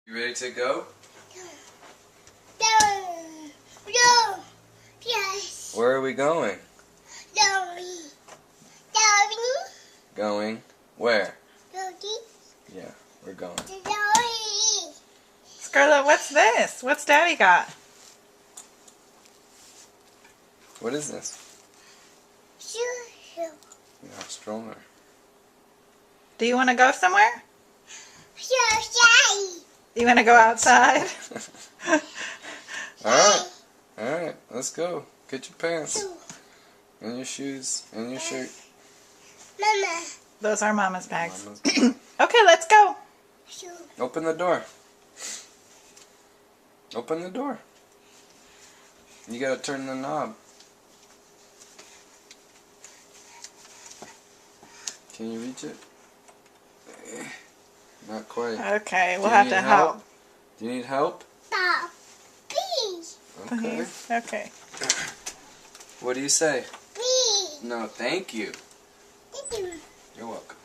You ready to go? No. Yes. Where are we going? Daddy. Going where? Daddy. Yeah, we're going. Daddy. Scarlett, what's this? What's Daddy got? What is this? Shoo. Yeah, stroller. Do you want to go somewhere? Shoo. You want to go outside? Alright, let's go. Get your pants, and your shoes, and your shirt. Mama. Those are Mama's bags. Mama's bag. Okay, let's go. Shoo. Open the door. Open the door. You gotta turn the knob. Can you reach it? Not quite. Okay, we'll Do you have need to help. Do you need help? Stop. Please. Okay. Please. Okay. What do you say? Please. No, thank you. Thank you. You're welcome.